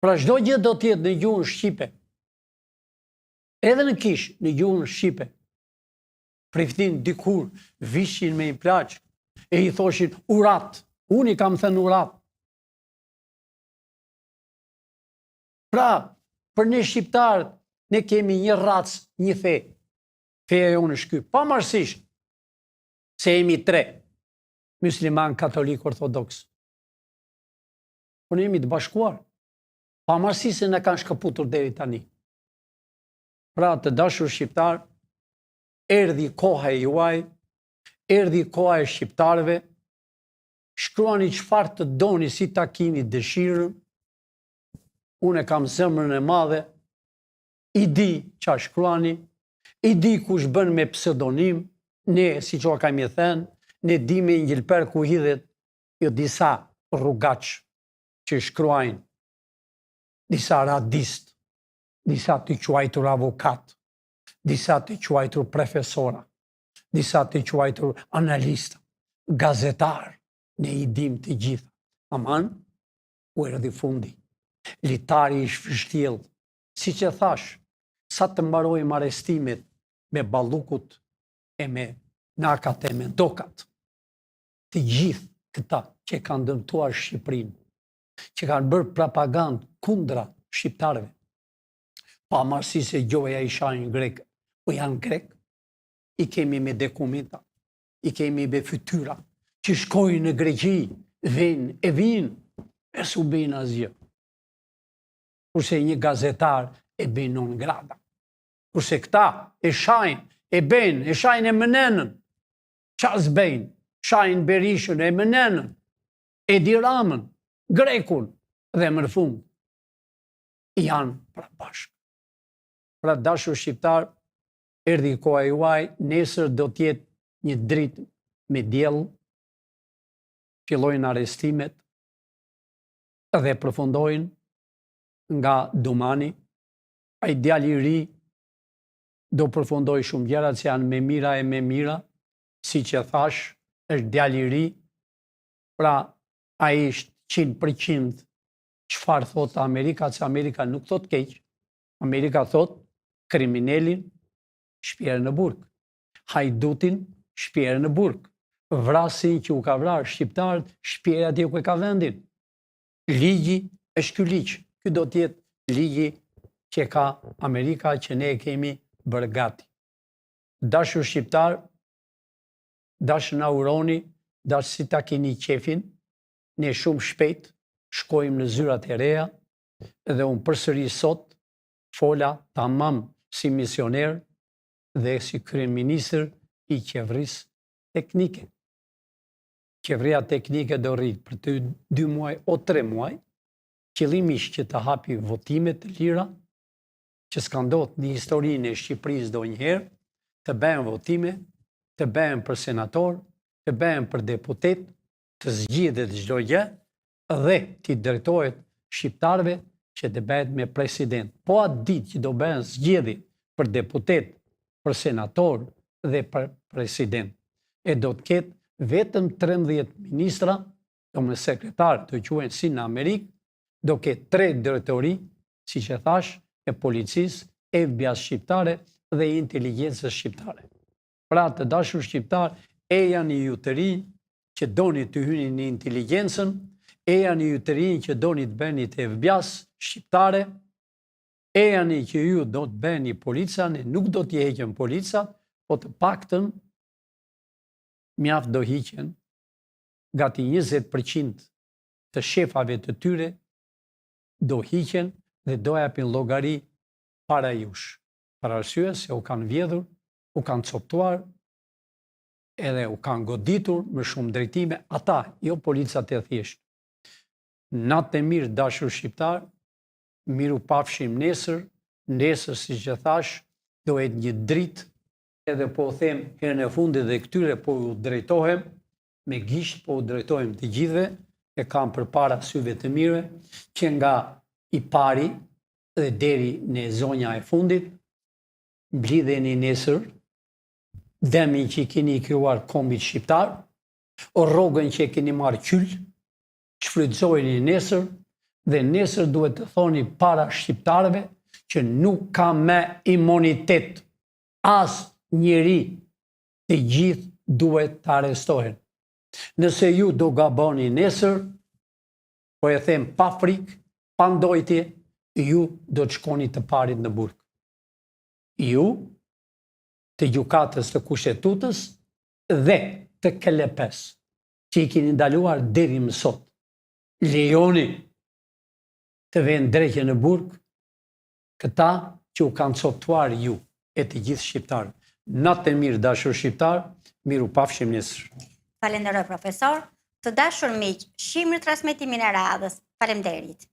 Pra çdo gjë do të jetë në gjuhën shqipe. Edhe në kish, në gjuhën shqipe. Priftin dikur vishin me i plaq e i thoshin urat. Unë i kam thënë urat. Pra, për ne shqiptarët, ne kemi një racë, një fe. Feja jonë është ky. Pavarësisht se jemi 3, musliman, katolik, ortodoks. Po ne jemi të bashkuar. Pavarësisht se na kanë shkëputur deri tani. Pra, të dashur shqiptar, erdhi koha e juaj, erdhi koha e shqiptarëve, shkruani çfarë të doni si ta keni dëshirën. Unë kam zemrën e madhe, i di qa shkruani, i di kush bën me pseudonim, ne, si që kemi thënë, ne di me ngjilper ku hidhet jo disa rrugaq që shkruajnë, disa radist, disa të quajtur avokat, disa të quajtur profesora, disa të quajtur analista, gazetar, ne i dim të gjitha. Aman, u erdhi fundi. Litari i shvështjellë, si që thash, sa të mbarojmë arestimet me ballukut e me nakat e me dokat, të gjithë këta që kanë dëmtuar Shqipërinë, që kanë bërë propagandë kundra shqiptarëve, pa marrësi se gjoja i shajnë grek, po janë grek, i kemi me dokumenta, i kemi me fytyra, që shkojnë në Greqi, vinë, e su bëjnë asgjë. Kurse një gazetar e bëjnë non grata. Kurse këta e shajnë, e shajnë e mënenën. Qas bëjnë, shajnë Berishën e mënenën, Edi Ramën, Grekun dhe më në fund. Janë pra bashkë. Pra dashur shqiptar, erdhi koha juaj, nesër do tjetë një dritë me diell, fillojnë arestimet dhe përfundojnë nga Dumani. Ai djali i ri do përfundoj shumë gjëra që janë me mira e me mira, si që thash, është djali i ri, pra ai është 100% çfarë thot Amerika, që Amerika nuk thot keq. Amerika thot kriminelin shpjerë në burg, hajdutin shpjerë në burg, vrasin që u ka vrarë shqiptarët shpjerë atje ku e ka vendin. Ligji është ky ligj. Ky do të jetë ligji që ka Amerika, që ne e kemi bërë gati. Dashur shqiptar, dashur na uroni, dashur si ta keni qefin, ne shumë shpejt shkojmë në zyrat e reja dhe unë përsëri sot fola tamam si misioner dhe si kryeministër i qeverisë teknike. Qeveria teknike do rritë për të 2 muaj o 3 muaj, qëllimisht që të hapi votimet të lira, që s'ka ndodhur në historinë e Shqipërisë ndonjëherë, të bëhen votime, të bëhen për senator, të bëhen për deputet, të zgjidhet çdo gjë dhe të drejtohet shqiptarëve që të bëhet me president. Po atë ditë që do bëhen zgjedhje për deputet, për senator dhe për president, e do të ketë vetëm 13 ministra, do më sekretar të quhen si në Amerikë, do ketë 3 drejtori, si që thash, e policisë, FBI shqiptare dhe inteligjencës shqiptare. Pra të dashur shqiptar, e janë ju të rinj që doni të hyni në inteligjencën, e janë ju të rinj që doni të bëni të FBI shqiptare, e janë që ju do të bëni polica, ne nuk do t'i heqen policat, po të paktën mjaft do hiqen gati 20% të shefave të tyre do hiqen dhe do japin llogari para jush. Për arsye se u kanë vjedhur, u kanë coptuar, edhe u kanë goditur me shumë drejtime ata, jo policat e thjesht. Natë e mirë dashur shqiptar, miru pafshim nesër si që thash, do jetë një dritë, edhe po them herën e fundit dhe këtyre po u drejtohem, me gisht po u drejtohem të gjithve, e kam përpara syve të mire, që nga i pari dhe deri në zonja e fundit, mblidheni nesër, demin që i keni krijuar kombit shqiptar, o rrogën që i keni marrë qyll, shfrytëzojeni nesër, dhe nesër duhet të thoni para shqiptarëve që nuk ka me imunitet as njeri, të gjithë duhet të arrestohen. Nëse ju do gaboni nesër, po e them pa frikë, pa ndojtje, ju do të shkoni të parit në burg. Ju, të gjykatës të kushtetues dhe të KLP-s, që i keni ndaluar deri më sot. Lejoni të vënë drejtje në burg këta që u kanë coptuar ju e të gjithë shqiptarët. Natë e mirë dashur shqiptar, miru pafshim nesër. Falenderoj profesor, të dashur miq, shihni transmetimin e radhës. Faleminderit.